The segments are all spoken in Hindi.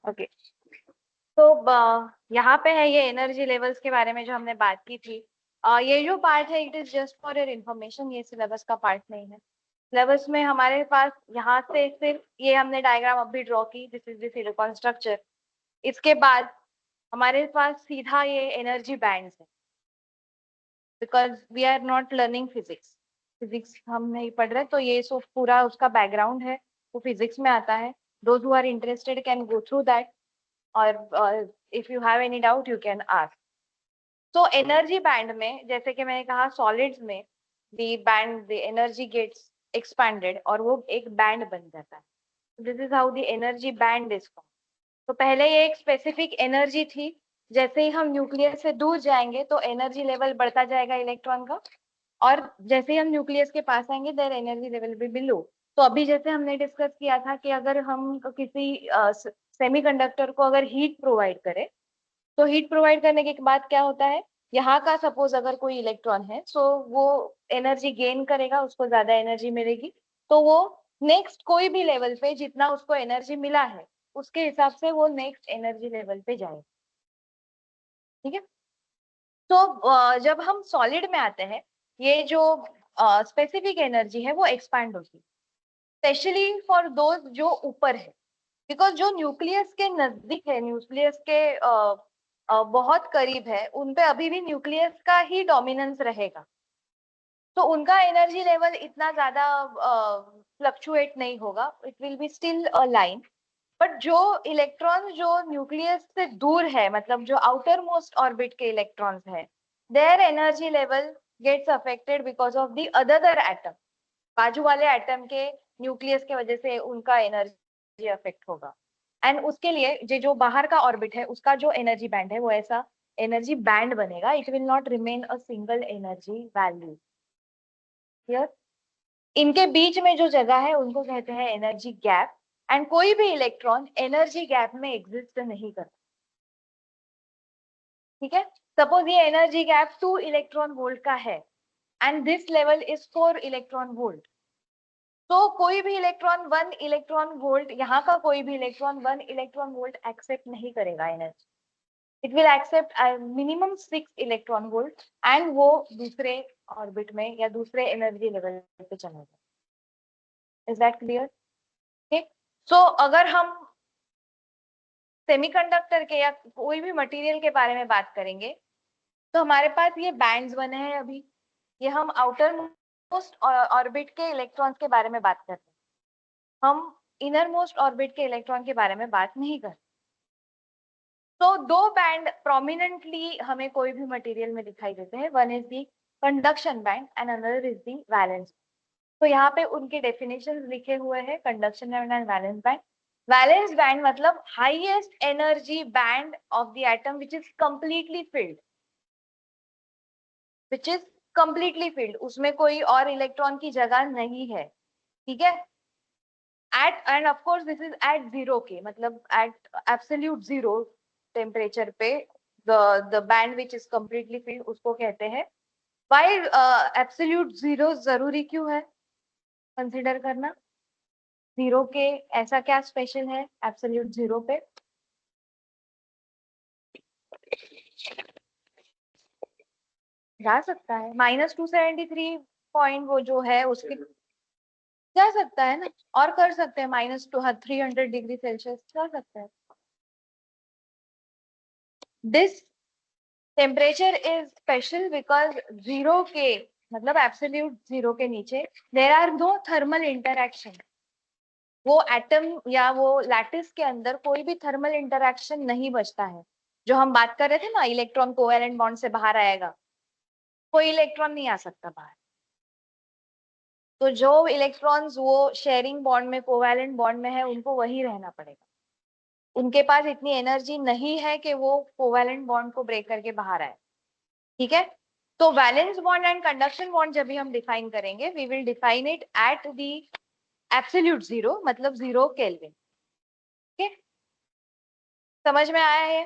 ओके, तो यहाँ पे है ये एनर्जी लेवल्स के बारे में जो हमने बात की थी। ये जो पार्ट है it is just for your information, ये सिलेबस का पार्ट नहीं है। सिलेबस में हमारे पास यहाँ से सिर्फ ये हमने डायग्राम अभी ड्रॉ की, this is the silicon structure. इसके बाद हमारे पास सीधा ये एनर्जी बैंड्स है, because we are not learning physics. Physics हम नहीं पढ़ रहे, तो ये सो पूरा उसका बैकग्राउंड है, वो फिजिक्स में आता है। Those who are interested can go through that, और if you have any doubt you can ask. तो एनर्जी बैंड में जैसे कि मैंने कहा, सॉलिड्स में द एनर्जी गेट्स एक्सपैंडेड और वो एक बैंड बन जाता है। This is how the energy band is form. तो पहले ये एक स्पेसिफिक एनर्जी थी, जैसे ही हम न्यूक्लियस से दूर जाएंगे तो एनर्जी लेवल बढ़ता जाएगा इलेक्ट्रॉन का, और जैसे ही हम न्यूक्लियस के पास आएंगे देयर एनर्जी लेवल भी बिलो। तो अभी जैसे हमने डिस्कस किया था कि अगर हम किसी सेमीकंडक्टर को अगर हीट प्रोवाइड करें, तो हीट प्रोवाइड करने के बाद क्या होता है, यहाँ का सपोज अगर कोई इलेक्ट्रॉन है, सो वो एनर्जी गेन करेगा, उसको ज्यादा एनर्जी मिलेगी, तो वो नेक्स्ट कोई भी लेवल पे जितना उसको एनर्जी मिला है उसके हिसाब से वो नेक्स्ट एनर्जी लेवल पे जाएगा। ठीक है, तो जब हम सॉलिड में आते हैं, ये जो स्पेसिफिक एनर्जी है वो एक्सपैंड होती है, स्पेशली फॉर दोज जो ऊपर है, बिकॉज जो न्यूक्लियस के नजदीक है, न्यूक्लियस के बहुत करीब है, उन पे अभी भी न्यूक्लियस का ही डोमिनेंस रहेगा, तो उनका एनर्जी लेवल इतना ज्यादा फ्लक्चुएट नहीं होगा, it will be still a line. But जो इलेक्ट्रॉन जो न्यूक्लियस से दूर है, मतलब जो आउटर मोस्ट ऑर्बिट के इलेक्ट्रॉन्स है, their energy level gets affected because of the other atom. बाजू वाले एटम के न्यूक्लियस के वजह से उनका एनर्जी अफेक्ट होगा। एंड उसके लिए जो बाहर का ऑर्बिट है उसका जो एनर्जी बैंड है वो ऐसा एनर्जी बैंड बनेगा, it will not remain a single energy value. Clear? इनके बीच में जो जगह है उनको कहते हैं एनर्जी गैप, एंड कोई भी इलेक्ट्रॉन एनर्जी गैप में एग्जिस्ट नहीं करता। ठीक है, सपोज ये एनर्जी गैप 2 इलेक्ट्रॉन वोल्ट का है and this level is 4 electron volt, तो कोई भी इलेक्ट्रॉन 1 इलेक्ट्रॉन वोल्ट, यहाँ का कोई भी इलेक्ट्रॉन 1 इलेक्ट्रॉन वोल्ट एक्सेप्ट नहीं करेगा energy, it will accept minimum 6 electron volt, and वो दूसरे ऑर्बिट में या दूसरे एनर्जी लेवल पे चला जाए। Is that clear? ठीक, सो अगर हम सेमीकंडक्टर के या कोई भी मटेरियल के बारे में बात करेंगे, तो हमारे पास ये बैंड्स बने हैं अभी, ये हम आउटर मोस्ट ऑर्बिट के इलेक्ट्रॉन्स के बारे में बात कर रहे हैं, हम इनर मोस्ट ऑर्बिट के इलेक्ट्रॉन के बारे में बात नहीं कर। तो दो बैंड प्रोमिनेंटली हमें कोई भी मटेरियल में दिखाई देते हैं, one is the conduction band and another is the valence. तो यहाँ पे उनके डेफिनेशंस लिखे हुए हैं, conduction band and valence band. Valence band मतलब highest energy band of the atom which is completely filled, which is completely filled, उसमें कोई और इलेक्ट्रॉन की जगह नहीं है। ठीक है, at end of course this is at zero K, मतलब एट एब्सोल्यूट जीरो टेम्परेचर पे the band which is completely filled उसको कहते हैं। वाई एब्सोल्यूट जीरो जरूरी क्यों है कंसिडर करना? जीरो के ऐसा क्या स्पेशल है एब्सोल्यूट जीरो पे? जा सकता है -273 पॉइंट वो जो है उसके, जा सकता है ना, और कर सकते हैं -300 डिग्री सेल्सियस जा सकता है। This temperature is special because zero K मतलब एब्सोल्यूट जीरो के नीचे there are no thermal interaction, वो एटम या वो लैटिस के अंदर कोई भी थर्मल इंटरैक्शन नहीं बचता है। जो हम बात कर रहे थे ना, इलेक्ट्रॉन कोवैलेंट बॉन्ड से बाहर आएगा, कोई इलेक्ट्रॉन नहीं आ सकता बाहर। तो जो इलेक्ट्रॉन्स वो शेयरिंग बॉन्ड में, कोवैलेंट बॉन्ड में है, उनको वही रहना पड़ेगा, उनके पास इतनी एनर्जी नहीं है कि वो कोवैलेंट बॉन्ड को ब्रेक करके बाहर आए। ठीक है, तो valence bond and conduction bond जब भी हम डिफाइन करेंगे, we will define it at the absolute zero, मतलब 0 केल्विन। ठीक है, समझ में आया है?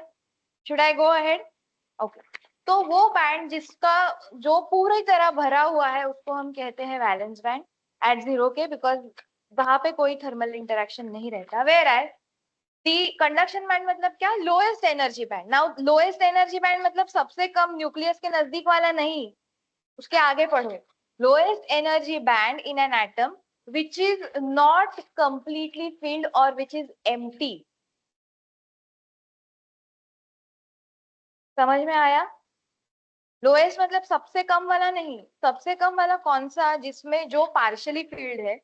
Should I go ahead? Okay, तो वो बैंड जिसका जो पूरी तरह भरा हुआ है उसको हम कहते हैं वैलेंस बैंड एट 0 के, बिकॉज वहां पे कोई थर्मल इंटरेक्शन नहीं रहता। Whereas the conduction band मतलब क्या, lowest energy band. Now lowest energy band मतलब सबसे कम, न्यूक्लियस के नजदीक वाला नहीं, उसके आगे पढ़ो। Lowest energy band in an atom which is not completely filled और विच इज एम्प्टी। समझ में आया? लोएस्ट मतलब सबसे कम वाला नहीं, सबसे कम वाला कौन सा, जिसमें जो पार्शियली फील्ड है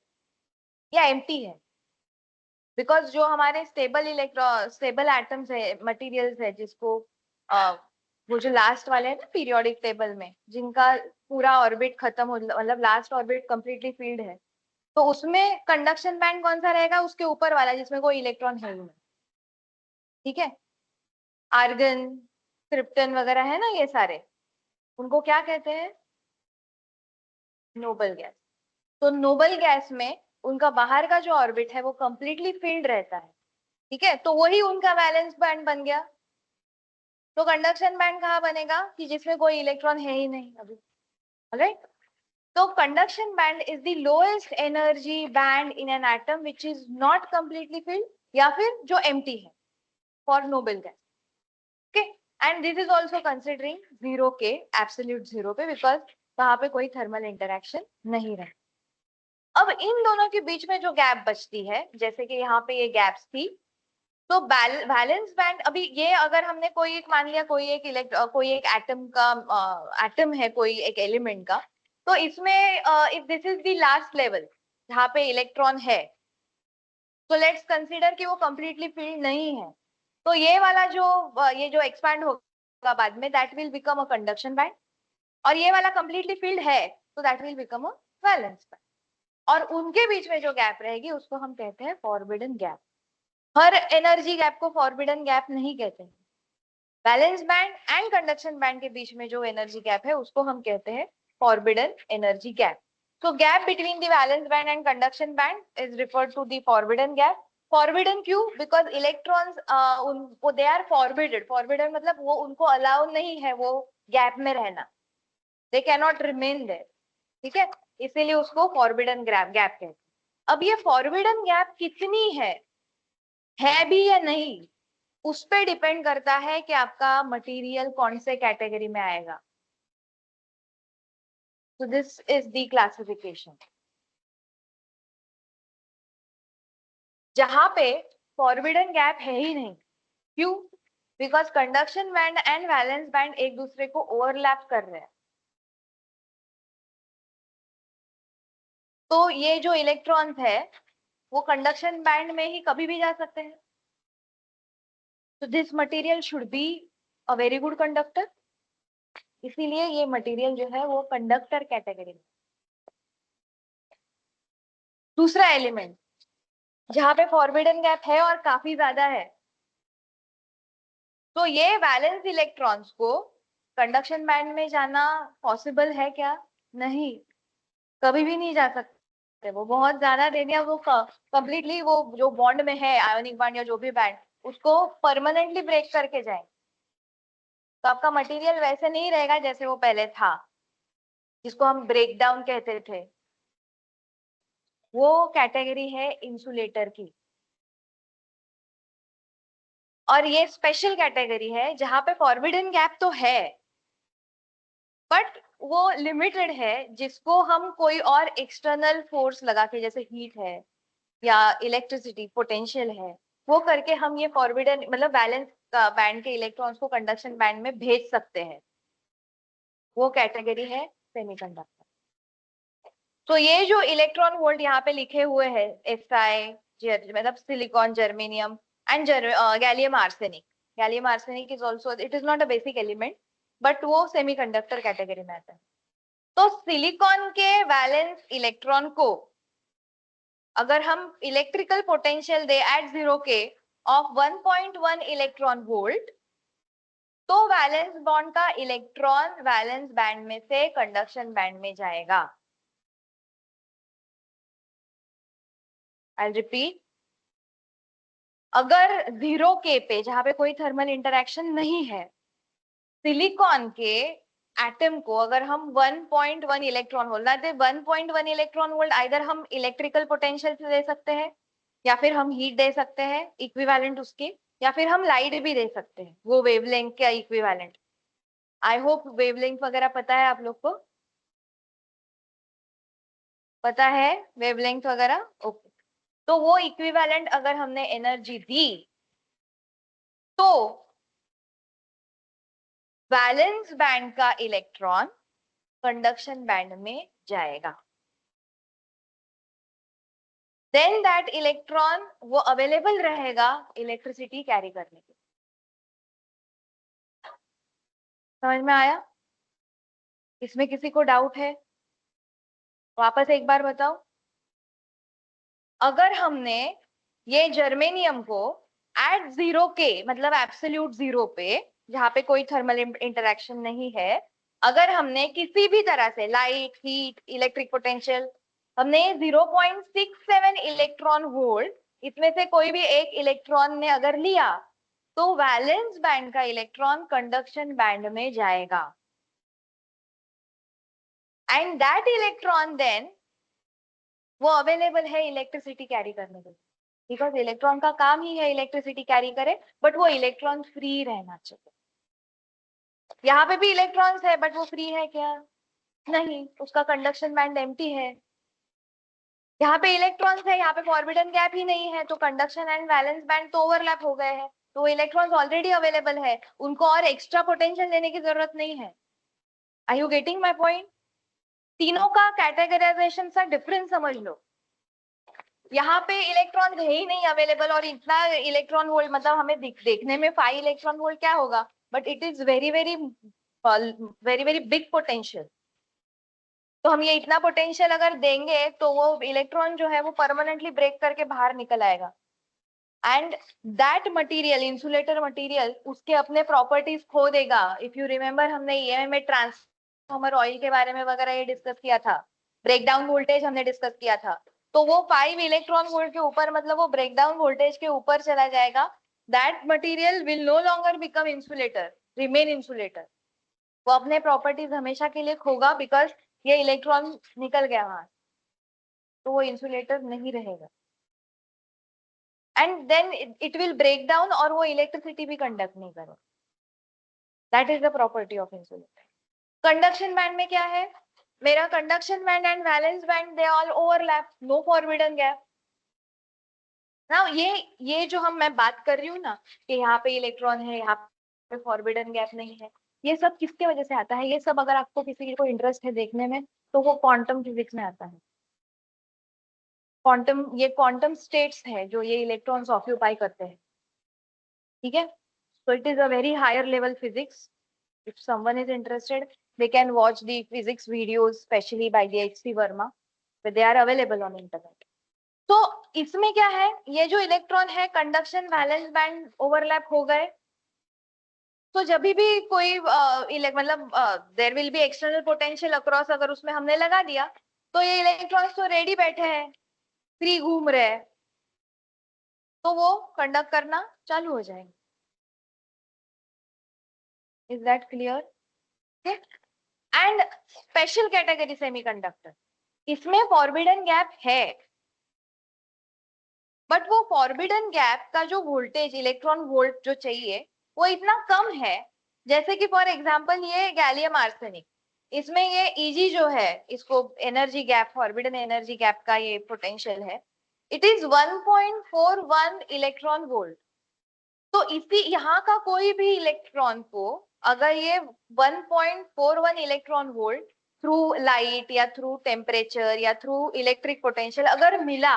या एम्प्टी है। बिकॉज जो हमारे स्टेबल एटम्स है, मटेरियल्स है, जिसको वो जो लास्ट वाले हैं ना पीरियोडिक टेबल में, जिनका पूरा ऑर्बिट खत्म हो, मतलब लास्ट ऑर्बिट कंप्लीटली फील्ड है, तो उसमें कंडक्शन बैंड कौन सा रहेगा, उसके ऊपर वाला जिसमें कोई इलेक्ट्रॉन है ही नहीं। ठीक है? आर्गन, क्रिप्टन वगैरह है ना, ये सारे, उनको क्या कहते हैं, नोबल गैस। तो नोबल गैस में उनका बाहर का जो ऑर्बिट है वो कंप्लीटली फिल्ड रहता है। ठीक है? तो वही उनका वैलेंस बैंड बन गया। तो कंडक्शन बैंड कहाँ बनेगा, कि जिसमें कोई इलेक्ट्रॉन है ही नहीं अभी। राइट? तो conduction band is the lowest energy band in an atom which is not completely filled, या फिर जो एम्प्टी है, for noble gas. Okay? And this is also considering zero के, एब्सोल्यूट जीरो पे, बिकॉज वहां पे कोई थर्मल इंटरेक्शन नहीं रहे। अब इन दोनों के बीच में जो गैप बचती है, जैसे कि यहाँ पे ये गैप्स थी, तो वैलेंस बैंड, अभी ये अगर हमने कोई एक मान लिया, कोई एक एटम का एटम है, कोई एक एलिमेंट का, तो इसमें if this is the last level जहाँ पे इलेक्ट्रॉन है, तो लेट्स कंसीडर कि वो कंप्लीटली फील्ड नहीं है, तो ये वाला जो ये जो एक्सपैंड होगा बाद में, that will become a conduction band. और ये वाला कंप्लीटली फील्ड है, तो that will become a valence band. और उनके बीच में जो गैप रहेगी उसको हम कहते हैं फॉरबिडन गैप। हर एनर्जी गैप को फॉरबिडन गैप नहीं कहते हैं। Valence band and conduction band के बीच में जो एनर्जी गैप है उसको हम कहते हैं forbidden energy gap. So gap between the valence band and conduction band is referred to the forbidden gap. Forbidden क्यों? Because electrons उनको they are forbidden. Forbidden मतलब वो उनको अलाउ नहीं है वो गैप में रहना. They cannot remain there. ठीक है? इसीलिए उसको forbidden gap कहते हैं. अब ये forbidden gap कितनी है भी या नहीं, उस पे डिपेंड करता है कि आपका मटेरियल कौन से कैटेगरी में आएगा. So this is the classification. जहां पे फॉरबिडन गैप है ही नहीं. क्यों? Because conduction band and valence band एक दूसरे को ओवरलैप कर रहे हैं. तो ये जो इलेक्ट्रॉन्स है वो कंडक्शन बैंड में ही कभी भी जा सकते हैं. तो this material should be a very good conductor. इसीलिए ये मटेरियल जो है वो कंडक्टर कैटेगरी में. दूसरा एलिमेंट जहां पे फॉरबिडन गैप है और काफी ज्यादा है, तो ये वैलेंस इलेक्ट्रॉन्स को कंडक्शन बैंड में जाना पॉसिबल है क्या? नहीं, कभी भी नहीं जा सकते. वो बहुत ज्यादा दे दिया, वो कंप्लीटली वो जो बॉन्ड में है, आयोनिक बॉन्ड या जो भी बैंड, उसको परमानेंटली ब्रेक करके जाए. तो आपका मटेरियल वैसे नहीं रहेगा जैसे वो पहले था, जिसको हम ब्रेक डाउन कहते थे. वो कैटेगरी है इंसुलेटर की. और ये स्पेशल कैटेगरी है जहां पे फॉरबिडन गैप तो है, बट वो लिमिटेड है, जिसको हम कोई और एक्सटर्नल फोर्स लगा के, जैसे हीट है या इलेक्ट्रिसिटी पोटेंशियल है, वो करके हम ये फॉरबिडन मतलब बैलेंस बैंड के इलेक्ट्रॉन्स को कंडक्शन बैंड में भेज सकते हैं. वो कैटेगरी है सेमीकंडक्टर. तो ये जो इलेक्ट्रॉन वोल्ट यहाँ पे लिखे हुए हैं, SI मतलब silicon, germanium and gallium arsenic. Gallium arsenic is also, it is not a basic element, but वो सेमीकंडक्टर कैटेगरी में आता है. तो सिलिकॉन के वैलेंस इलेक्ट्रॉन को अगर हम इलेक्ट्रिकल पोटेंशियल दे at 0 K of 1.1 electron volt, तो वैलेंस बॉन्ड का इलेक्ट्रॉन वैलेंस बैंड में से कंडक्शन बैंड में जाएगा. आई रिपीट, अगर 0 K पे, जहां पे कोई थर्मल इंटरेक्शन नहीं है, सिलिकॉन के एटम को अगर हम 1.1 electron volt, 1.1 electron volt either हम इलेक्ट्रिकल पोटेंशियल से दे सकते हैं या फिर हम हीट दे सकते हैं इक्विवेलेंट उसके, या फिर हम लाइट भी दे सकते हैं वो वेवलेंथ का इक्विवेलेंट। आई होप वेवलेंथ वगैरह पता है आप लोग को, पता है वेवलेंथ वगैरह, ओके। तो वो इक्विवेलेंट अगर हमने एनर्जी दी तो वैलेंस बैंड का इलेक्ट्रॉन कंडक्शन बैंड में जाएगा। देन दैट इलेक्ट्रॉन वो अवेलेबल रहेगा इलेक्ट्रिसिटी कैरी करने के लिए। समझ में आया? इसमें किसी को डाउट है? वापस एक बार बताओ। अगर हमने ये जर्मेनियम को एट जीरो के मतलब एब्सोल्यूट जीरो पे, जहां पे कोई थर्मल इंटरेक्शन नहीं है, अगर हमने किसी भी तरह से लाइट हीट इलेक्ट्रिक पोटेंशियल, हमने 0.67 इलेक्ट्रॉन वोल्ट इसमें से कोई भी एक इलेक्ट्रॉन ने अगर लिया तो वैलेंस बैंड का इलेक्ट्रॉन कंडक्शन बैंड में जाएगा। एंड दैट इलेक्ट्रॉन देन वो अवेलेबल है इलेक्ट्रिसिटी कैरी करने के लिए, बिकॉज इलेक्ट्रॉन का काम ही है इलेक्ट्रिसिटी कैरी करे, बट वो इलेक्ट्रॉन फ्री रहना चाहिए। यहाँ पे भी इलेक्ट्रॉन्स है बट वो फ्री है क्या? नहीं, उसका कंडक्शन बैंड एम्प्टी है। यहाँ पे इलेक्ट्रॉन्स है, यहाँ पे फॉरबिडन गैप ही नहीं है, तो कंडक्शन एंड वैलेंस बैंड तो ओवरलैप हो गए हैं, तो वो इलेक्ट्रॉन्स ऑलरेडी अवेलेबल है, उनको और एक्स्ट्रा पोटेंशियल देने की जरूरत नहीं है। Are you getting my point? तीनों का कैटेगराइजेशन सा डिफरेंस समझ लो। यहाँ पे इलेक्ट्रॉन है ही नहीं अवेलेबल, और इतना इलेक्ट्रॉन वोल्ट मतलब हमें देखने में 5 इलेक्ट्रॉन वोल्ट क्या होगा, but it is very very very very big potential. तो हम ये इतना पोटेंशियल अगर देंगे तो वो इलेक्ट्रॉन जो है वो परमानेंटली ब्रेक करके बाहर निकल आएगा। And that material insulator material उसके अपने प्रॉपर्टीज खो देगा। इफ यू रिमेम्बर हमने ईएमए में ट्रांसफॉर्मर ऑयल के बारे में वगैरह ये डिस्कस किया था, ब्रेकडाउन वोल्टेज हमने डिस्कस किया था, तो वो 5 इलेक्ट्रॉन वोल्ट के ऊपर मतलब वो ब्रेकडाउन वोल्टेज के ऊपर चला जाएगा। That material will no longer become insulator, remain insulator. वो अपने प्रॉपर्टीज हमेशा के लिए खोगा, बिकॉज ये इलेक्ट्रॉन निकल गया वहां, तो वो इंसुलेटर नहीं रहेगा। And then it will break down और वो इलेक्ट्रिसिटी भी कंडक्ट नहीं करेगा। That is the property of insulator. Conduction band में क्या है? मेरा conduction band and valence band they all overlap, no forbidden gap. ना ये जो मैं बात कर रही हूँ ना कि यहाँ पे इलेक्ट्रॉन है, यहाँ पे फॉरबिडन गैप नहीं है, ये सब किसके वजह से आता है? ये सब अगर आपको किसी को इंटरेस्ट है देखने में तो वो क्वांटम फिजिक्स में आता है। क्वांटम, ये क्वांटम स्टेट्स है जो ये इलेक्ट्रॉन्स ऑक्यूपाई करते हैं, ठीक है? So it is a very higher level physics. If someone is interested, they can watch the physics videos, especially by the H.C. Verma, but they are available on internet. तो इसमें क्या है, ये जो इलेक्ट्रॉन है कंडक्शन वैलेंस बैंड ओवरलैप हो गए, तो जब भी कोई मतलब there will be external potential across, अगर उसमें हमने लगा दिया तो ये इलेक्ट्रॉन्स तो रेडी बैठे हैं, फ्री घूम रहे हैं, तो वो कंडक्ट करना चालू हो जाएंगे। Is that clear? And special category semiconductor, इसमें फॉरबिडन गैप है, बट वो फॉरबिडन गैप का जो वोल्टेज इलेक्ट्रॉन वोल्ट जो चाहिए वो इतना कम है। जैसे कि फॉर एग्जांपल ये गैलियम आर्सेनिक, इसमें ये Eg जो है, इसको energy gap, forbidden energy gap का ये पोटेंशियल है, इट इज 1.41 इलेक्ट्रॉन वोल्ट। तो इसी यहाँ का कोई भी इलेक्ट्रॉन को अगर ये 1.41 इलेक्ट्रॉन वोल्ट थ्रू लाइट या थ्रू टेम्परेचर या थ्रू इलेक्ट्रिक पोटेंशियल अगर मिला,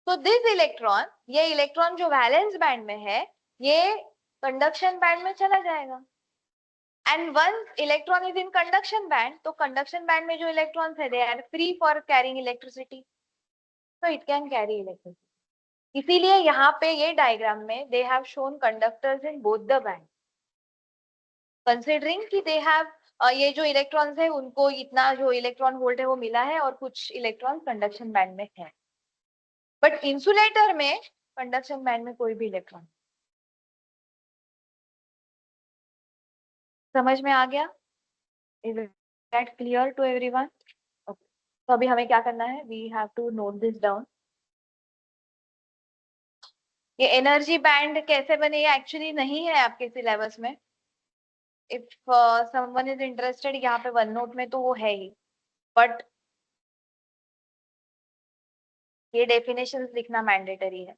तो दिस इलेक्ट्रॉन, ये इलेक्ट्रॉन जो वैलेंस बैंड में है, ये कंडक्शन बैंड में चला जाएगा। And once electron is in conduction band, तो कंडक्शन बैंड में जो इलेक्ट्रॉन्स है they are free for carrying electricity, so it can carry electricity. इसीलिए यहाँ पे ये डायग्राम में they have shown conductors in both the band, considering कि they have ये जो इलेक्ट्रॉन्स है उनको इतना जो इलेक्ट्रॉन वोल्ट है वो मिला है और कुछ इलेक्ट्रॉन कंडक्शन बैंड में है, बट इंसुलेटर में कंडक्शन बैंड में कोई भी इलेक्ट्रॉन। समझ में आ गया? Is that clear to everyone? Okay, तो अभी हमें क्या करना है, we have to note this down. ये एनर्जी बैंड कैसे बने ये एक्चुअली नहीं है आपके सिलेबस में। इफ समवन इज इंटरेस्टेड यहाँ पे वन नोट में तो वो है ही, बट ये डेफिनेशंस लिखना मैंडेटरी है।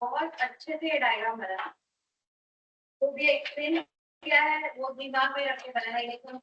बहुत अच्छे से ये डायग्राम बना, तो भी एक्सप्लेन किया है, वो दिमाग में रख के बनाया है, लेकिन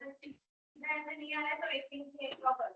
नहीं आ रहा है तो 18 से ड्रॉ कर।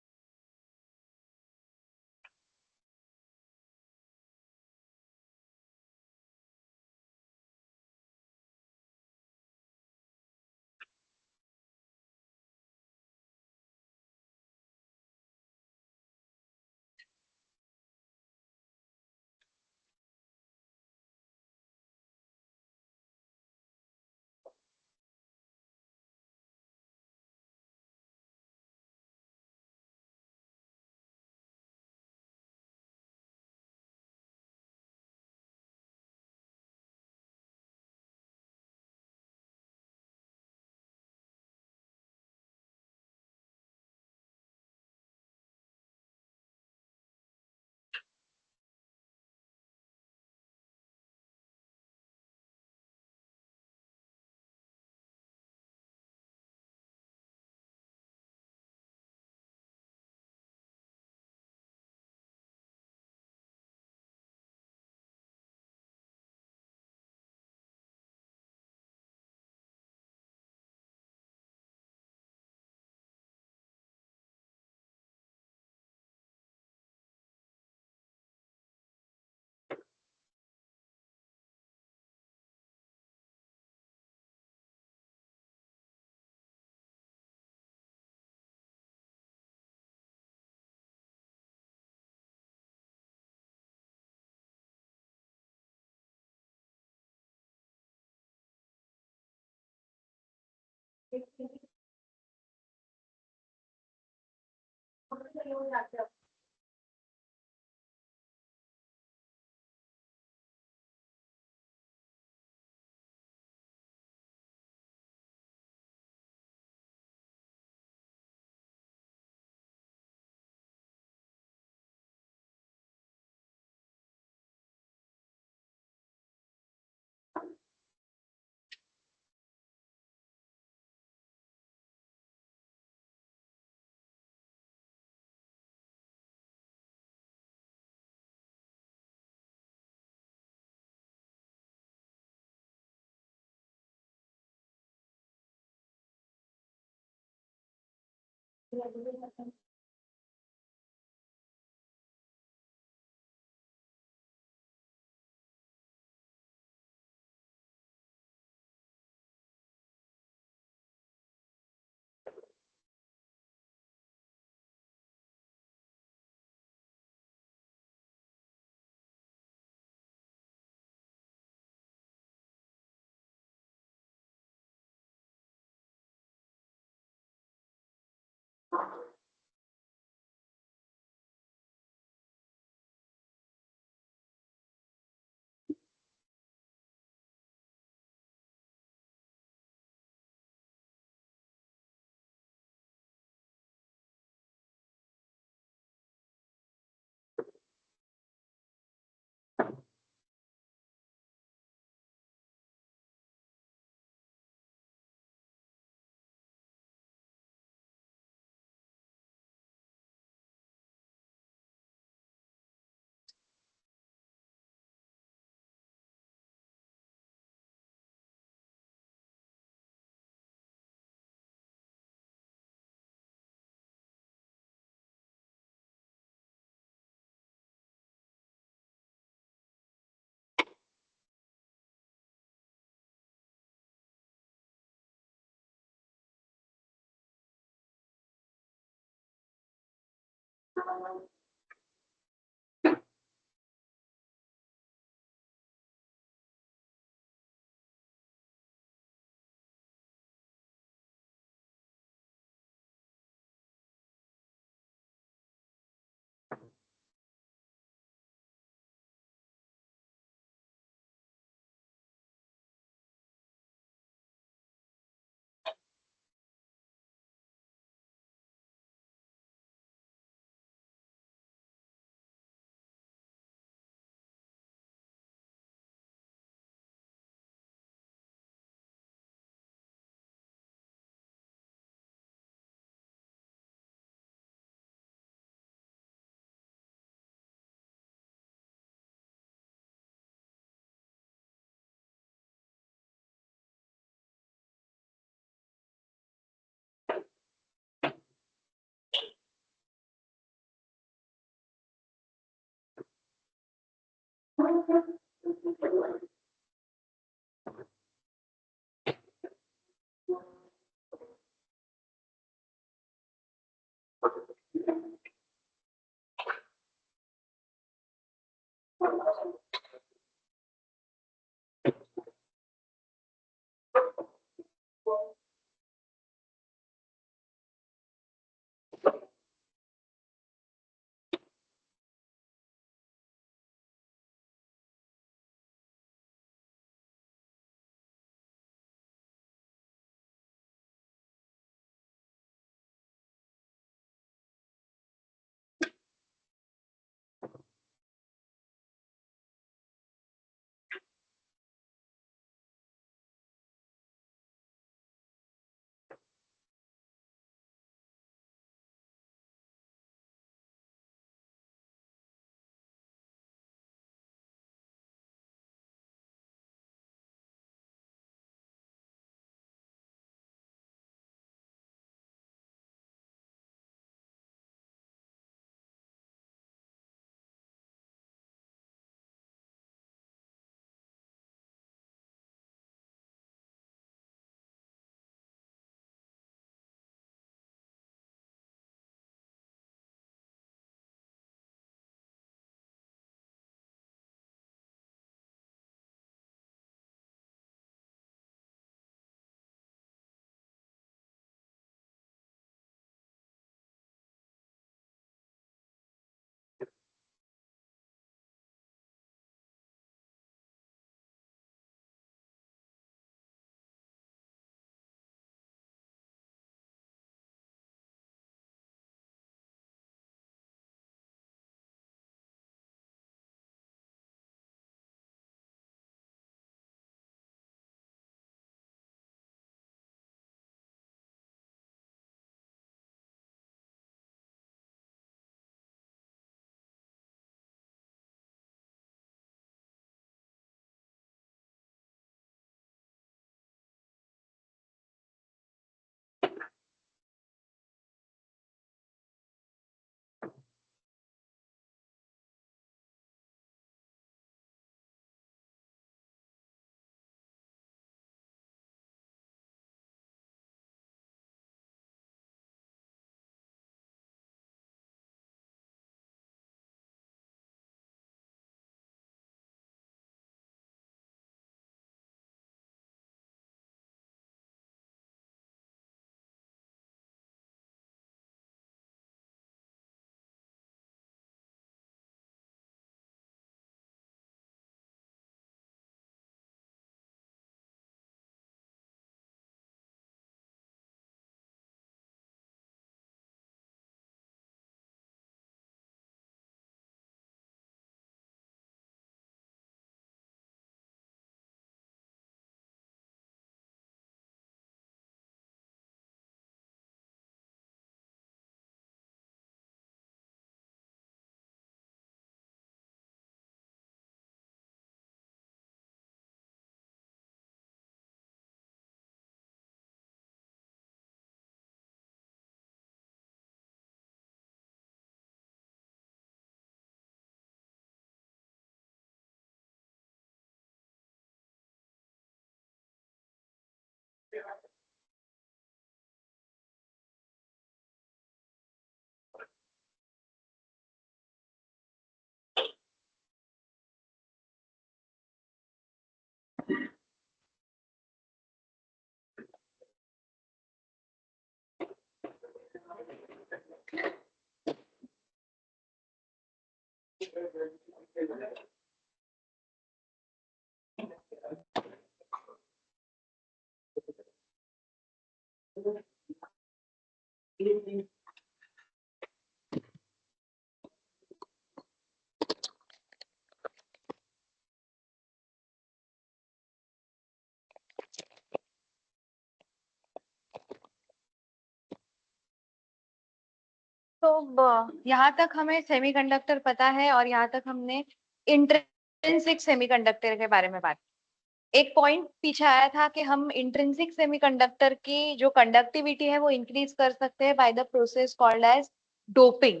तो यहाँ तक हमें सेमीकंडक्टर पता है और यहाँ तक हमने इंट्रिंसिक सेमीकंडक्टर के बारे में बात की। एक पॉइंट पीछे आया था कि हम इंट्रिंसिक सेमीकंडक्टर की जो कंडक्टिविटी है वो इंक्रीज कर सकते हैं by the process called as doping.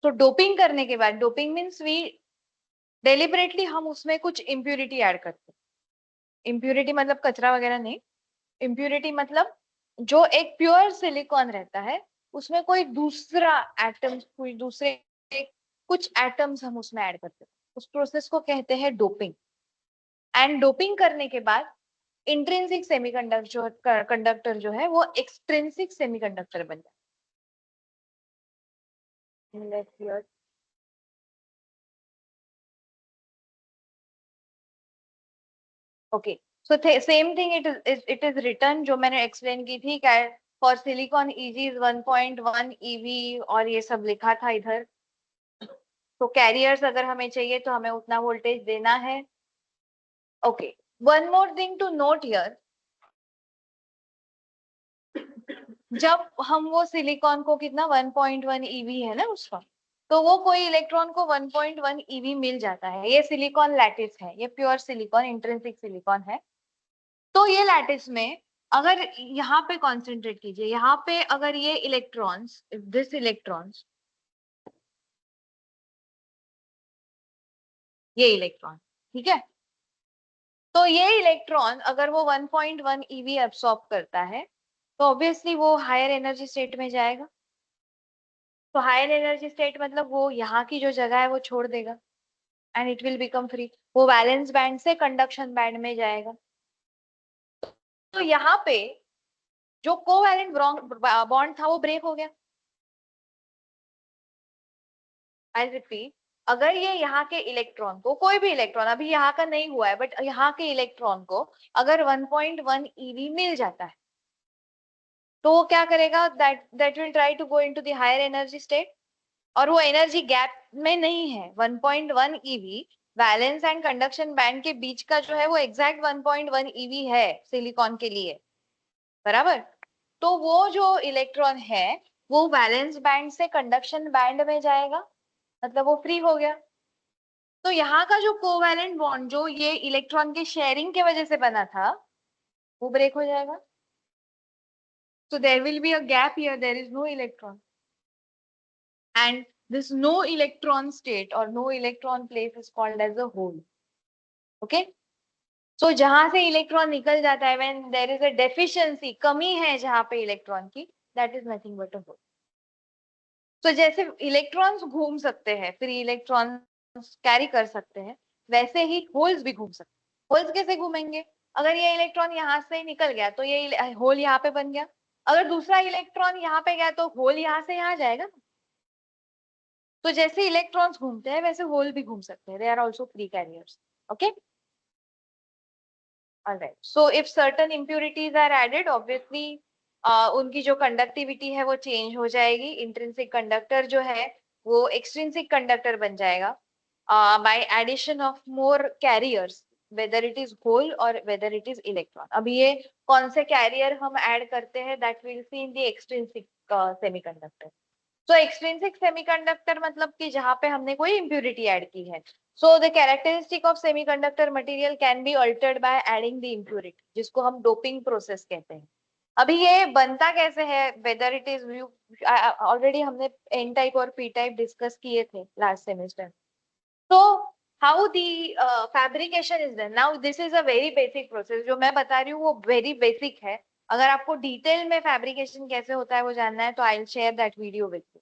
तो डोपिंग करने के बाद, डोपिंग मीन्स वी डेलिबरेटली हम उसमें कुछ इम्प्यूरिटी ऐड करते हैं। इम्प्यूरिटी मतलब कचरा वगैरह नहीं, इम्प्यूरिटी मतलब जो एक प्योर सिलिकॉन रहता है उसमें कोई दूसरा एटम, कोई दूसरे कुछ एटम्स हम उसमें ऐड करते हैं, उस प्रोसेस को कहते हैं डोपिंग। एंड डोपिंग करने के बाद इंट्रिंसिक सेमीकंडक्टर जो है वो एक्सट्रिंसिक सेमीकंडक्टर बन जाता है। Okay, so same thing it is return जो मैंने एक्सप्लेन की थी, for silicon easy is 1.1 EV और ये सब लिखा था इधर। तो कैरियर्स अगर हमें चाहिए तो हमें उतना वोल्टेज देना है। Okay, one more thing to note here, जब हम वो सिलिकॉन को कितना 1.1 ईवी है ना उसका, तो वो कोई इलेक्ट्रॉन को 1.1 ईवी मिल जाता है। ये सिलिकॉन लैटिस है, ये प्योर सिलिकॉन इंट्रिंसिक सिलिकॉन है। तो ये लैटिस में अगर यहाँ पे कॉन्सेंट्रेट कीजिए, यहाँ पे अगर ये इलेक्ट्रॉन्स, दिस इलेक्ट्रॉन्स, ये इलेक्ट्रॉन, ठीक है, तो ये इलेक्ट्रॉन अगर वो 1.1 ईवी एब्सॉर्ब करता है तो ऑब्वियसली वो हायर एनर्जी स्टेट में जाएगा। तो हायर एनर्जी स्टेट मतलब वो यहाँ की जो जगह है वो छोड़ देगा and it will become free. वो वैलेंस बैंड से कंडक्शन बैंड में जाएगा। तो यहाँ पे जो कोवैलेंट बॉन्ड था वो ब्रेक हो गया। आई रिपीट, अगर ये यहाँ के इलेक्ट्रॉन को, कोई भी इलेक्ट्रॉन, अभी यहाँ का नहीं हुआ है बट यहाँ के इलेक्ट्रॉन को अगर 1.1 ईवी मिल जाता है तो वो क्या करेगा, that will try to go into the higher energy state. और वो एनर्जी गैप में नहीं है। 1.1 eV valence and conduction band के बीच का जो है वो एग्जैक्ट 1.1 ईवी है सिलिकॉन के लिए, बराबर। तो वो जो इलेक्ट्रॉन है वो वैलेंस बैंड से कंडक्शन बैंड में जाएगा, मतलब वो फ्री हो गया। तो यहाँ का जो कोवैलेंट बॉन्ड जो ये इलेक्ट्रॉन के शेयरिंग के वजह से बना था वो ब्रेक हो जाएगा। So there will be a gap here, there is no electron. And this no electron state or no electron place is called as a hole. Okay? So जहां से इलेक्ट्रॉन निकल जाता है, when there is a deficiency, कमी है जहां पे इलेक्ट्रॉन की, that is nothing but a hole. तो जैसे इलेक्ट्रॉन्स घूम सकते हैं, फ्री इलेक्ट्रॉन्स कैरी कर सकते हैं, वैसे ही होल्स भी घूम सकते हैं। होल्स कैसे घूमेंगे? अगर ये इलेक्ट्रॉन यहाँ से निकल गया तो ये होल यहाँ पे बन गया। अगर दूसरा इलेक्ट्रॉन यहाँ पे गया तो होल यहाँ से यहाँ जाएगा। तो जैसे इलेक्ट्रॉन्स घूमते हैं वैसे होल भी घूम सकते हैं, they are also free carriers. Okay, alright. So if certain impurities are added, obviously उनकी जो कंडक्टिविटी है वो चेंज हो जाएगी। इंट्रिंसिक कंडक्टर जो है वो एक्सट्रिंसिक कंडक्टर बन जाएगा by addition of more carriers, whether it is hole और वेदर इट इज इलेक्ट्रॉन। अभी ये कौन से कैरियर हम ऐड करते हैं that will see in the extrinsic semiconductor. तो एक्सट्रिंसिक सेमीकंडक्टर मतलब कि जहां पे हमने कोई इम्प्यूरिटी ऐड की है। So the characteristic of semiconductor material can be altered by adding the impurity, जिसको हम डोपिंग प्रोसेस कहते हैं। अभी ये बनता कैसे है, वेदर इट इज, ऑलरेडी हमने एन टाइप और पी टाइप डिस्कस किए थे लास्ट सेमेस्टर। तो how the fabrication is done now, this is a very basic process. जो मैं बता रही हूँ वो वेरी बेसिक है। अगर आपको डिटेल में फैब्रिकेशन कैसे होता है वो जानना है तो I will share that video with you.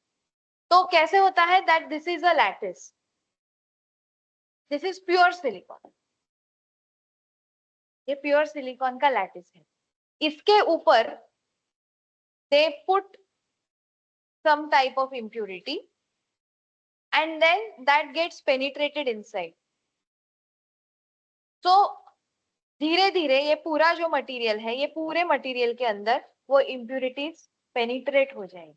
तो कैसे होता है that this is a lattice, this is pure silicon, ये प्योर सिलिकॉन का लैटिस है। इसके ऊपर they put some type of impurity and then that gets penetrated inside. So धीरे धीरे ये पूरा जो मटेरियल है, ये पूरे मटेरियल के अंदर वो इम्प्यूरिटीज पेनिट्रेट हो जाएगी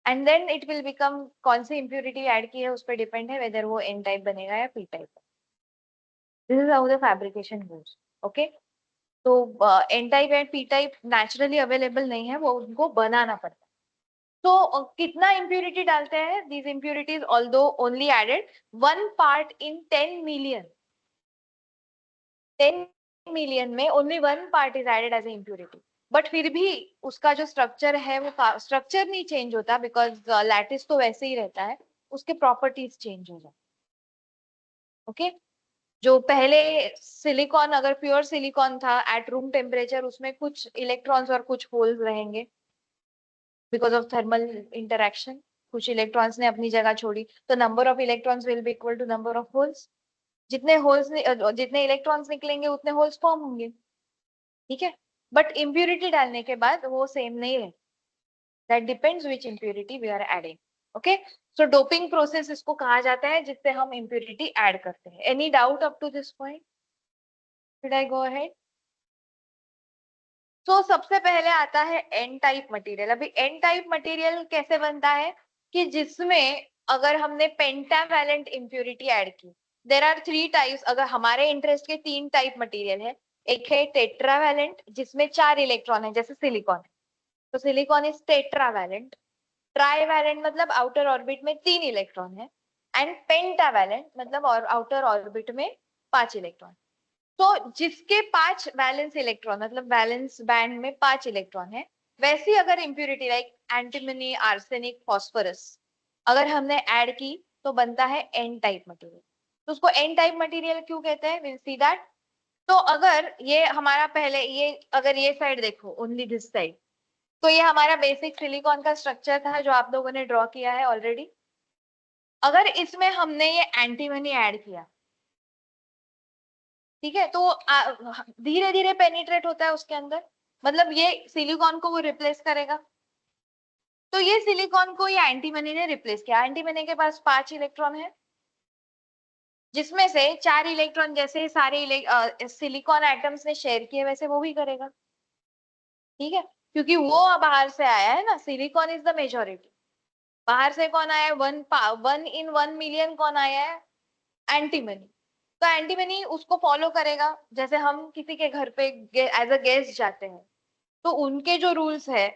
and then it will become, कौन सी इम्प्यूरिटी ऐड की है उस पर डिपेंड है वेदर वो एन टाइप बनेगा या P type. This is how the fabrication goes. Okay, तो N type and P type naturally available नहीं है, वो उनको बनाना पड़ता है। तो कितना इम्प्यूरिटी डालते हैं? These impurities although only added 1 part in 10 million, 10 million में only 1 part is added as a impurity, but फिर भी उसका जो स्ट्रक्चर है वो स्ट्रक्चर नहीं चेंज होता, बिकॉज लैटिस तो वैसे ही रहता है, उसके प्रॉपर्टीज चेंज हो जाते। ओके जो पहले सिलिकॉन, अगर प्योर सिलिकॉन था एट रूम टेम्परेचर, उसमें कुछ इलेक्ट्रॉन्स और कुछ होल्स रहेंगे बिकॉज ऑफ थर्मल इंटरेक्शन, कुछ इलेक्ट्रॉन्स ने अपनी जगह छोड़ी, तो number of electrons will be equal to number of holes. जितने इलेक्ट्रॉन्स निकलेंगे उतने होल्स फॉर्म होंगे, ठीक है। बट इम्प्यूरिटी डालने के बाद वो सेम नहीं है, that depends which impurity we are adding. Okay so doping process इसको कहा जाता है जिससे हम इम्प्यूरिटी ऐड करते हैं। Any doubt up to this point? Should I go ahead? तो सबसे पहले आता है एन टाइप मटेरियल। अभी एन टाइप मटेरियल कैसे बनता है कि जिसमें अगर हमने पेंटावैलेंट इम्प्यूरिटी ऐड की, देर आर 3 टाइप्स, अगर हमारे इंटरेस्ट के 3 टाइप मटेरियल है। एक है टेट्रावैलेंट जिसमें 4 इलेक्ट्रॉन है, जैसे सिलिकॉन है, तो सिलिकॉन इज टेट्रावैलेंट। ट्राईवैलेंट मतलब आउटर ऑर्बिट में 3 इलेक्ट्रॉन है, एंड पेंटावैलेंट मतलब और आउटर ऑर्बिट में 5 इलेक्ट्रॉन। तो जिसके 5 वैलेंस इलेक्ट्रॉन, मतलब वैलेंस बैंड में 5 इलेक्ट्रॉन है, वैसी अगर impurity like antimony, arsenic, phosphorus अगर हमने ऐड की तो बनता है एन टाइप मटेरियल। तो उसको एन टाइप मटेरियल क्यों कहते हैं, विल सी दैट। तो अगर ये हमारा पहले ये, अगर ये साइड देखो, ओनली दिस साइड, तो ये हमारा बेसिक सिलिकॉन का स्ट्रक्चर था जो आप लोगों ने ड्रॉ किया है ऑलरेडी। अगर इसमें हमने ये एंटीमनी ऐड किया, ठीक है, तो धीरे धीरे पेनिट्रेट होता है उसके अंदर, मतलब ये सिलिकॉन को वो रिप्लेस करेगा। तो ये सिलिकॉन को ये एंटीमनी ने रिप्लेस किया। एंटीमनी के पास 5 इलेक्ट्रॉन है, जिसमें से 4 इलेक्ट्रॉन जैसे सारे सिलिकॉन एटम्स ने शेयर किए वैसे वो भी करेगा, ठीक है, क्योंकि वो बाहर से आया है ना, सिलिकॉन इज द मेजोरिटी। बाहर से कौन आया है? 1 in 1 million कौन आया है? एंटीमनी। तो एंटीमनी उसको फॉलो करेगा, जैसे हम किसी के घर पे एज अ गेस्ट जाते हैं, तो उनके जो रूल्स है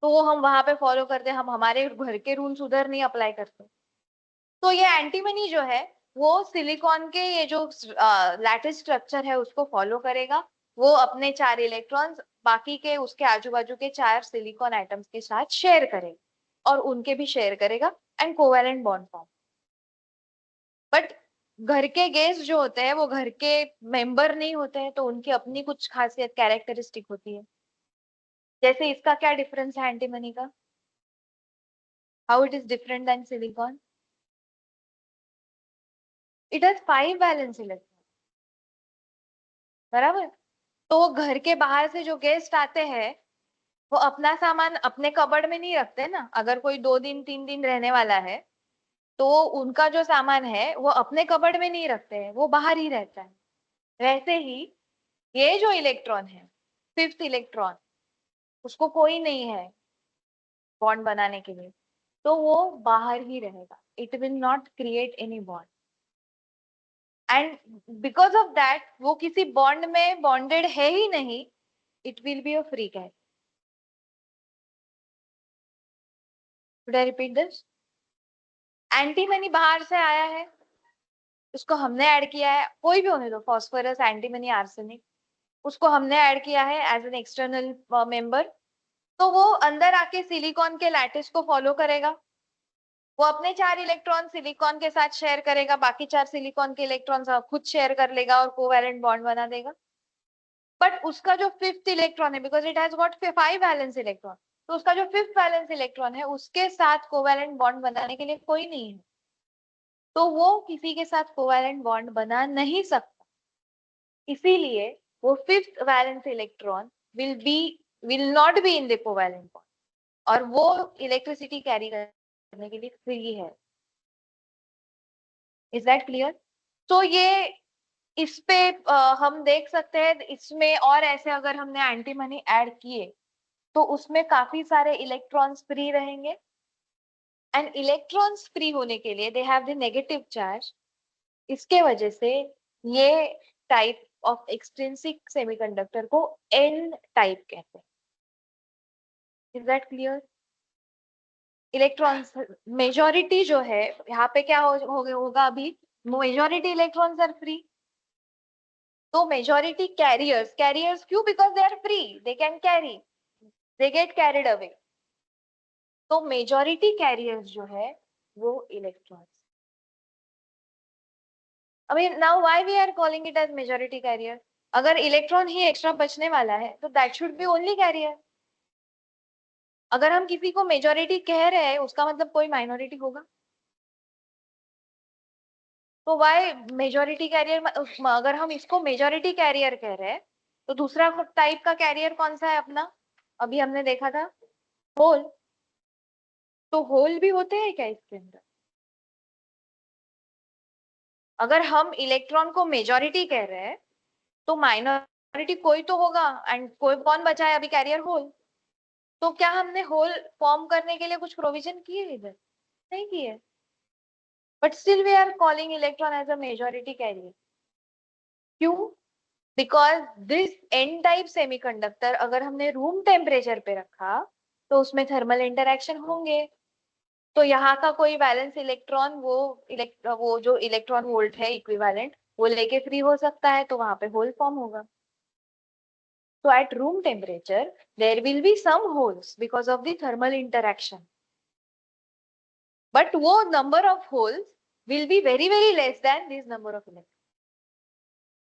तो वो हम वहां पे फॉलो करते हैं, हम हमारे घर के रूल्स उधर नहीं अप्लाई करते। तो ये एंटीमनी जो है वो सिलिकॉन के ये जो लैटिस स्ट्रक्चर है उसको फॉलो करेगा। वो अपने 4 इलेक्ट्रॉन्स बाकी के उसके आजू बाजू के 4 सिलिकॉन एटम्स के साथ शेयर करेगा, और उनके भी शेयर करेगा, and covalent bond form. But घर के गेस्ट जो होते हैं वो घर के मेंबर नहीं होते हैं, तो उनकी अपनी कुछ खासियत, कैरेक्टरिस्टिक होती है। जैसे इसका क्या डिफरेंस है एंटीमनी का? How it is different then silicon? It has 5 valence electron, बराबर। तो वो घर के बाहर से जो गेस्ट आते हैं वो अपना सामान अपने कबर्ड में नहीं रखते ना, अगर कोई 2 दिन 3 दिन रहने वाला है तो उनका जो सामान है वो अपने कबर्ड में नहीं रखते हैं, वो बाहर ही रहता है। वैसे ही ये जो इलेक्ट्रॉन है, 5th इलेक्ट्रॉन, उसको कोई नहीं है बॉन्ड बनाने के लिए, तो वो बाहर ही रहेगा, it will not create any bond, and because of that वो किसी बॉन्ड में बॉन्डेड है ही नहीं, it will be a free cat. Should I repeat this? Antimony बाहर से आया है, उसको हमने ऐड किया है, कोई भी होने दो, फॉस्फोरस, एंटीमनी, आर्सेनिक, उसको हमने ऐड किया है एज एन एक्सटर्नल मेंबर। तो वो अंदर आके सिलिकॉन के लैटिस को फॉलो करेगा, वो अपने 4 इलेक्ट्रॉन सिलिकॉन के साथ शेयर करेगा, बाकी 4 सिलिकॉन के इलेक्ट्रॉन खुद शेयर कर लेगा और कोवैलेंट बॉन्ड बना देगा। बट उसका जो 5th इलेक्ट्रॉन है, because it has got 5 valence electron, तो उसका जो 5th वैलेंस इलेक्ट्रॉन है उसके साथ कोवैलेंट बॉन्ड बनाने के लिए कोई नहीं है, तो वो किसी के साथ कोवैलेंट बॉन्ड बना नहीं सकता। इसीलिए वो 5th valence electron will be will not be in the covalent bond, और वो इलेक्ट्रिसिटी कैरी करने के लिए फ्री है। Is that clear? तो ये इस पे हम देख सकते हैं, इसमें और ऐसे अगर हमने एंटीमनी ऐड किए तो उसमें काफी सारे इलेक्ट्रॉन्स फ्री रहेंगे, एंड इलेक्ट्रॉन्स फ्री होने के लिए they have the negative charge. इसके वजह से ये टाइप ऑफ एक्सट्रिंसिक सेमीकंडक्टर को एन टाइप कहते हैं। Is that clear? Electrons majority जो है यहाँ पे क्या होगा अभी, मेजॉरिटी इलेक्ट्रॉन्स आर फ्री। तो मेजॉरिटी कैरियर्स, कैरियर्स क्यों? Because they are free, they can carry, they get carried away. तो मेजॉरिटी कैरियर्स जो है वो इलेक्ट्रॉन्स। अभी now why we are calling it as majority carrier? अगर इलेक्ट्रॉन ही एक्स्ट्रा बचने वाला है तो that should be only carrier. अगर हम किसी को मेजॉरिटी कह रहे हैं उसका मतलब कोई माइनॉरिटी होगा। तो वाई मेजॉरिटी कैरियर? अगर हम इसको मेजॉरिटी कैरियर कह रहे हैं तो दूसरा टाइप का कैरियर कौन सा है अपना? अभी हमने देखा था होल। तो होल भी होते हैं क्या इसके अंदर? अगर हम इलेक्ट्रॉन को मेजॉरिटी कह रहे हैं तो माइनॉरिटी कोई तो होगा, एंड कोई कौन बचा है अभी? Carrier hole. तो क्या हमने होल फॉर्म करने के लिए कुछ प्रोविजन किए इधर? नहीं किए, but still we are calling electron as a majority carrier. क्यों? Because this N type semiconductor अगर हमने रूम टेम्परेचर पे रखा तो उसमें थर्मल इंटरेक्शन होंगे। तो यहाँ का कोई वैलेंस इलेक्ट्रॉन वो जो इलेक्ट्रॉन वोल्ट है इक्विवेलेंट वो लेके फ्री हो सकता है, तो वहां पे होल फॉर्म होगा। So at room temperature, there will be some holes because of the thermal interaction. But वो number of holes will be very less than this number of electrons.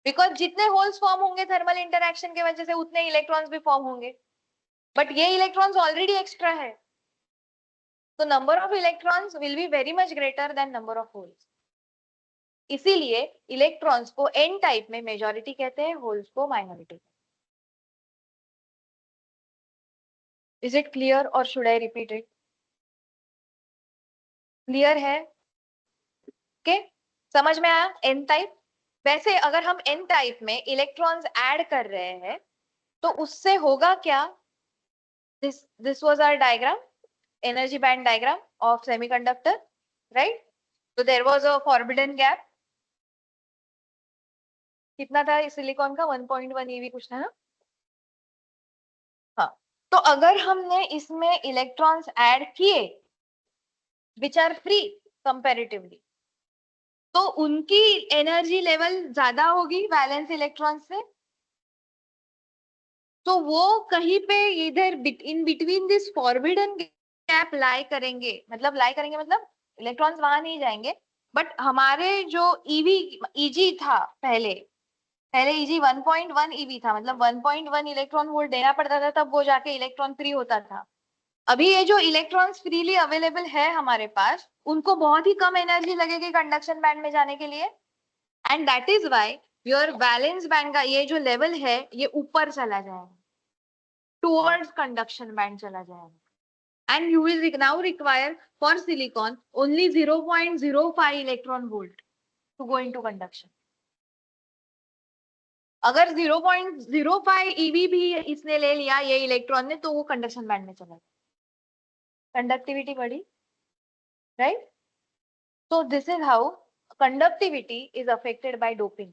Because जितने holes form होंगे thermal interaction के वजह से उतने electrons भी form होंगे. But ये electrons already extra है. So number of electrons will be very much greater than number of holes. इसीलिए electrons को n type में majority कहते हैं, holes को minority. Is it clear or should I repeat it? Clear है? Okay? समझ में आया? n type. वैसे अगर हम n टाइप में इलेक्ट्रॉन्स ऐड कर रहे हैं तो उससे होगा क्या? This was our diagram, energy band diagram of semiconductor, right? तो there was a forbidden gap. कितना था इस सिलिकॉन का? 1.1 eV कुछ था ना? हाँ। तो अगर हमने इसमें इलेक्ट्रॉन्स ऐड किए विच आर फ्री कंपैरेटिवली, तो उनकी एनर्जी लेवल ज्यादा होगी वैलेंस इलेक्ट्रॉन से। तो वो कहीं पे इधर in between this forbidden gap lie करेंगे, मतलब लाई करेंगे मतलब इलेक्ट्रॉन्स वहां नहीं जाएंगे, बट हमारे जो ईवी ईजी था पहले पहले ईजी 1.1 ईवी था, मतलब 1.1 इलेक्ट्रॉन वोल्ट देना पड़ता था तब वो जाके इलेक्ट्रॉन फ्री होता था। अभी ये जो इलेक्ट्रॉन्स फ्रीली अवेलेबल है हमारे पास उनको बहुत ही कम एनर्जी लगेगी कंडक्शन बैंड में जाने के लिए, and that is why your valence band का ये जो लेवल है ये ऊपर चला जाएगा, टुवर्ड्स कंडक्शन बैंड चला जाएगा। And you will now require for silicon only 0.05 electron volt to go into conduction. अगर 0.05 eV भी इसने ले लिया ये इलेक्ट्रॉन ने तो वो कंडक्शन बैंड में चला गया, कंडक्टिविटी बढ़ी, right? So this is how conductivity is affected by doping.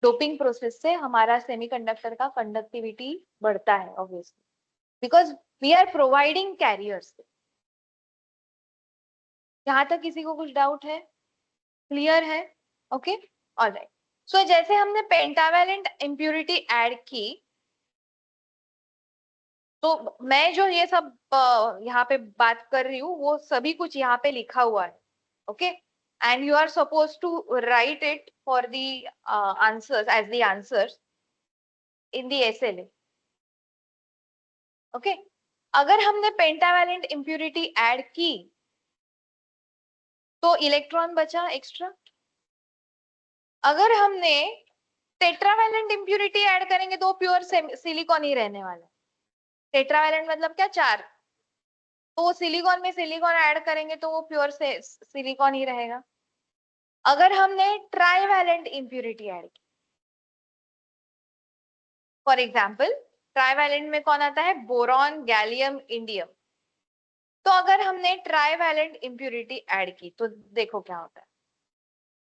Doping process से हमारा सेमीकंडक्टर का कंडक्टिविटी बढ़ता है obviously, because we are providing carriers. यहाँ तक किसी को कुछ डाउट है? क्लियर है? Okay, alright. सो जैसे हमने पेंटावेलेंट इम्प्यूरिटी ऐड की तो मैं जो ये सब यहाँ पे बात कर रही हूँ वो सभी कुछ यहाँ पे लिखा हुआ है, okay? And you are suppose to write it for the answers as the answers in the SLA, okay? अगर हमने पेंटावेलेंट इम्प्यूरिटी ऐड की तो इलेक्ट्रॉन बचा एक्स्ट्रा। अगर हमने टेट्रावेलेंट इम्प्यूरिटी ऐड करेंगे तो प्योर सिलिकॉन ही रहने वाला है। टेट्रावेलेंट मतलब क्या? 4। तो वो सिलिकॉन में सिलिकॉन ऐड करेंगे तो वो प्योर से सिलिकॉन ही रहेगा। अगर हमने ट्राईवैलेंट इम्प्यूरिटी ऐड की, फॉर एग्जाम्पल ट्राईवैलेंट में कौन आता है? Boron, gallium, indium. तो अगर हमने ट्राईवैलेंट इम्प्यूरिटी ऐड की तो देखो क्या होता है।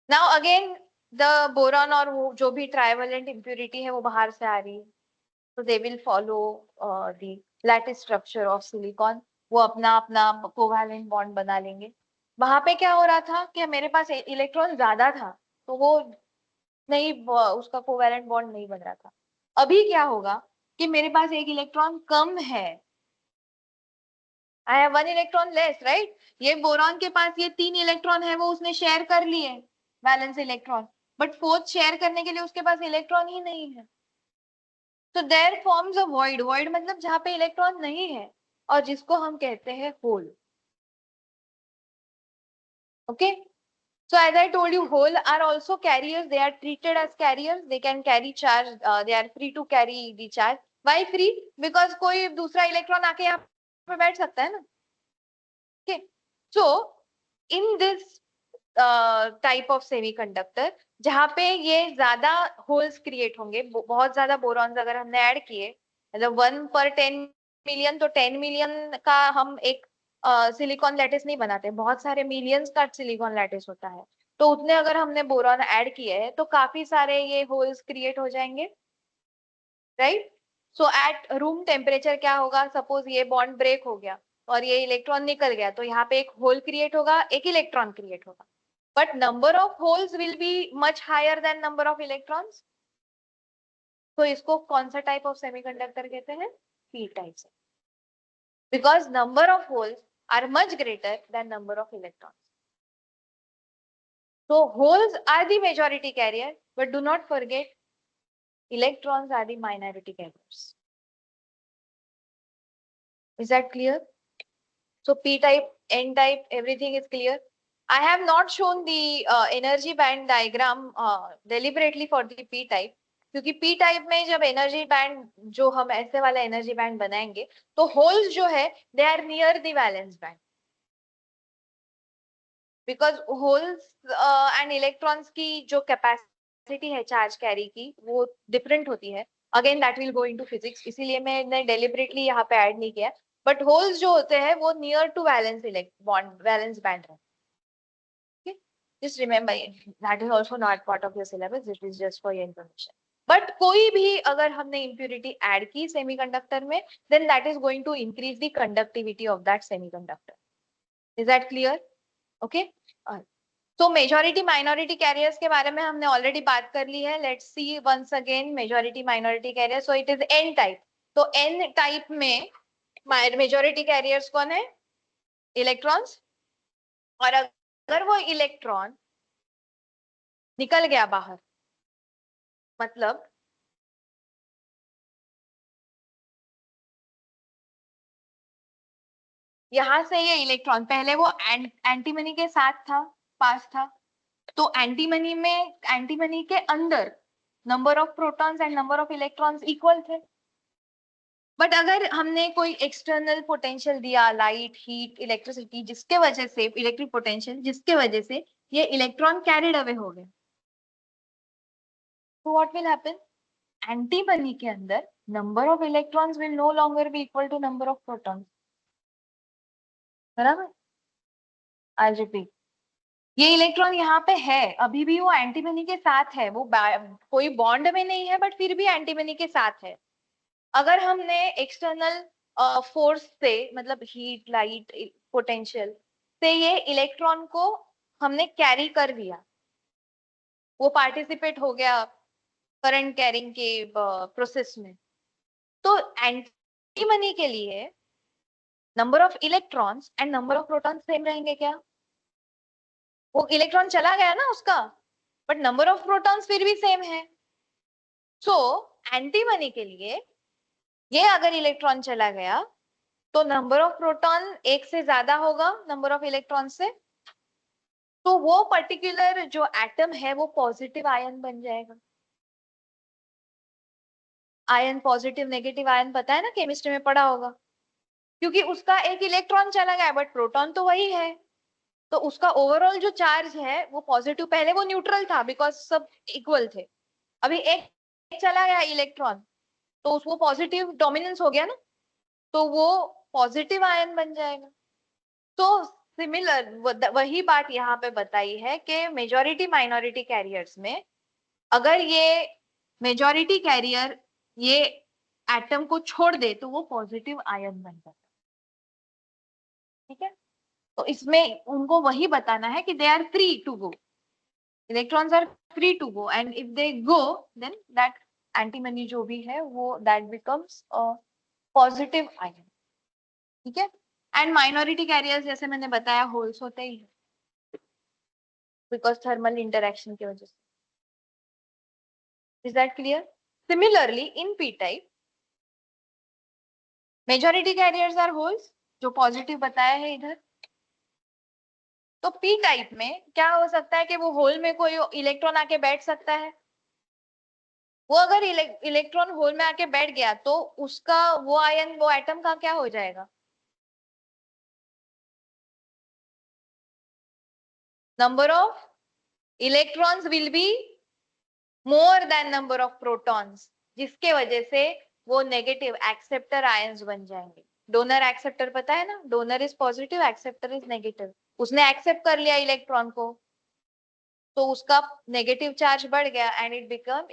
नाउ अगेन द बोरॉन और वो जो भी ट्राईवैलेंट इम्प्यूरिटी है वो बाहर से आ रही है, so they will follow the lattice structure of silicon, वो अपना अपना कोवैलेंट बॉन्ड बना लेंगे। वहां पे क्या हो रहा था कि मेरे पास इलेक्ट्रॉन ज्यादा था, तो वो नहीं, उसका कोवैलेंट बॉन्ड नहीं बन रहा था। अभी क्या होगा कि मेरे पास एक इलेक्ट्रॉन कम है, I have one electron less, right. ये बोरॉन के पास ये 3 इलेक्ट्रॉन है, वो उसने शेयर कर लिए valence electron, but fourth share करने के लिए उसके पास इलेक्ट्रॉन ही नहीं है। तो there forms a void, void मतलब जहां पे इलेक्ट्रॉन नहीं है, और जिसको हम कहते हैं hole. Okay, so as I told you, hole are also carriers. They are treated as carriers. They can carry charge. They are free to carry the charge. Why free? Because कोई दूसरा इलेक्ट्रॉन आके यहाँ पे बैठ सकता है ना। Okay. So in this type of semiconductor, जहाँ पे ये ज्यादा होल्स क्रिएट होंगे, बहुत ज्यादा बोरॉन्स अगर हमने ऐड किए, मतलब 1/10 मिलियन, तो 10 मिलियन का हम एक सिलिकॉन लैटिस नहीं बनाते, बहुत सारे मिलियंस का सिलिकॉन लैटिस होता है। तो उतने अगर हमने बोरॉन ऐड किए हैं तो काफी सारे ये होल्स क्रिएट हो जाएंगे, राइट। सो एट रूम टेम्परेचर क्या होगा, सपोज ये बॉन्ड ब्रेक हो गया और ये इलेक्ट्रॉन निकल गया, तो यहाँ पे एक होल क्रिएट होगा, एक इलेक्ट्रॉन क्रिएट होगा, but number of holes will be much higher than number of electrons. तो इसको कौन सा टाइप ऑफ सेमीकंडक्टर कहते हैं, पी टाइप से, because number of holes are much greater than number of electrons. So holes are the majority carrier, but do not forget electrons are the minority carriers. Is that clear? So p type, n type, everything is clear. I have not shown the energy band diagram deliberately for the p type, क्योंकि p टाइप में जब एनर्जी बैंड, जो हम ऐसे वाला एनर्जी बैंड बनाएंगे, तो होल्स जो है they are near the valence band, because holes and electrons की जो कैपेसिटी है चार्ज कैरी की, वो डिफरेंट होती है। Again that will go into physics, इसीलिए मैंने डेलिबरेटली यहाँ पे ऐड नहीं किया। बट होल्स जो होते हैं वो near to valence bond, valence band है। Just remember, that is also not part of your syllabus. It is just for your information. But कोई भी अगर हमने impurity add की semiconductor में, then that is going to increase the conductivity of that semiconductor. Is that clear? Okay. So majority minority carriers के बारे में हमने already बात कर ली है. Let's see once again majority minority carriers. So it is N type. तो N type में majority carriers कौन है? Electrons. और अगर वो इलेक्ट्रॉन निकल गया बाहर, मतलब यहां से ये इलेक्ट्रॉन, पहले वो एंटीमनी के साथ था, पास था, तो एंटीमनी में, एंटीमनी के अंदर number of protons and number of electrons equal थे। बट अगर हमने कोई एक्सटर्नल पोटेंशियल दिया, लाइट, हीट, इलेक्ट्रिसिटी, जिसके वजह से, इलेक्ट्रिक पोटेंशियल जिसके वजह से ये इलेक्ट्रॉन कैरिड अवे हो गए, तो व्हाट विल हैपन, एंटीमनी के अंदर number of electrons will no longer be equal to number of protons, बराबर। आई रिपीट, ये इलेक्ट्रॉन यहाँ पे है, अभी भी वो एंटीमनी के साथ है, वो कोई बॉन्ड में नहीं है, बट फिर भी एंटीमनी के साथ है। अगर हमने एक्सटर्नल फोर्स से, मतलब हीट, लाइट, पोटेंशियल से ये इलेक्ट्रॉन को हमने कैरी कर दिया, वो पार्टिसिपेट हो गया करंट कैरिंग के प्रोसेस में, तो एंटीमनी के लिए number of electrons and number of protons same रहेंगे क्या? वो इलेक्ट्रॉन चला गया ना उसका, बट नंबर ऑफ प्रोटॉन्स फिर भी सेम है। सो एंटीमनी के लिए ये अगर इलेक्ट्रॉन चला गया तो नंबर ऑफ प्रोटॉन एक से ज्यादा होगा नंबर ऑफ इलेक्ट्रॉन से, तो वो पर्टिकुलर जो एटम है वो पॉजिटिव आयन बन जाएगा। आयन, पॉजिटिव नेगेटिव आयन पता है ना, केमिस्ट्री में पढ़ा होगा। क्योंकि उसका एक इलेक्ट्रॉन चला गया, बट प्रोटॉन तो वही है, तो उसका ओवरऑल जो चार्ज है वो पॉजिटिव, पहले वो न्यूट्रल था बिकॉज सब इक्वल थे, अभी एक चला गया इलेक्ट्रॉन, तो उसको पॉजिटिव डोमिनेंस हो गया ना, तो वो पॉजिटिव आयन बन जाएगा। तो सिमिलर वही बात यहाँ पे बताई है कि मेजॉरिटी माइनॉरिटी कैरियर्स में अगर ये मेजॉरिटी कैरियर ये एटम को छोड़ दे तो वो पॉजिटिव आयन बन जाता है। ठीक है, तो इसमें उनको वही बताना है कि they are free to go, electrons are free to go, and if they go then that antimony जो भी है वो दैट बिकम्स पॉजिटिव आयन। ठीक है, एंड माइनॉरिटी कैरियर्स जैसे मैंने बताया होल्स होते ही है बिकॉज थर्मल इंटरेक्शन की वजह से। Is that clear? Similarly in p type majority carriers are holes, जो पॉजिटिव बताया है इधर। तो पी टाइप में क्या हो सकता है कि वो होल में कोई इलेक्ट्रॉन आके बैठ सकता है। वो अगर इलेक्ट्रॉन होल में आके बैठ गया तो उसका वो आयन वो एटम का क्या हो जाएगा? Number of electrons will be more than number of protons, जिसके वजह से वो नेगेटिव एक्सेप्टर आयंस बन जाएंगे। डोनर एक्सेप्टर पता है ना, donor is positive, acceptor is negative. उसने एक्सेप्ट कर लिया इलेक्ट्रॉन को तो उसका नेगेटिव चार्ज बढ़ गया and it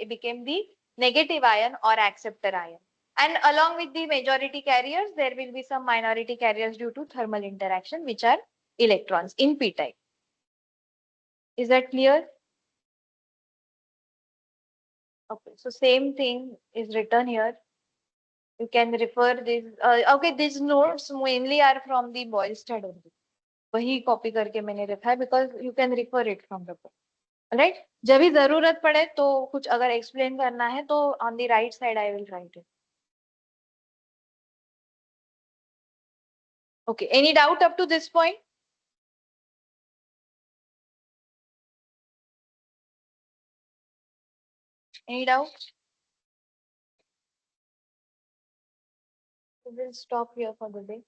became the negative ion और acceptor ion. And along with the majority carriers, there will be some minority carriers due to thermal interaction, which are electrons in p-type. Is that clear? Okay, so same thing is written here. You can refer this. Okay, these notes mainly are from the Boylsted only. वही कॉपी करके मैंने रखा है because you can refer it from the book. Alright? जब भी जरूरत पड़े तो कुछ अगर explain करना है तो on the right side I will write it. Okay, any doubt up to this point? Any doubt? We will stop here for the day.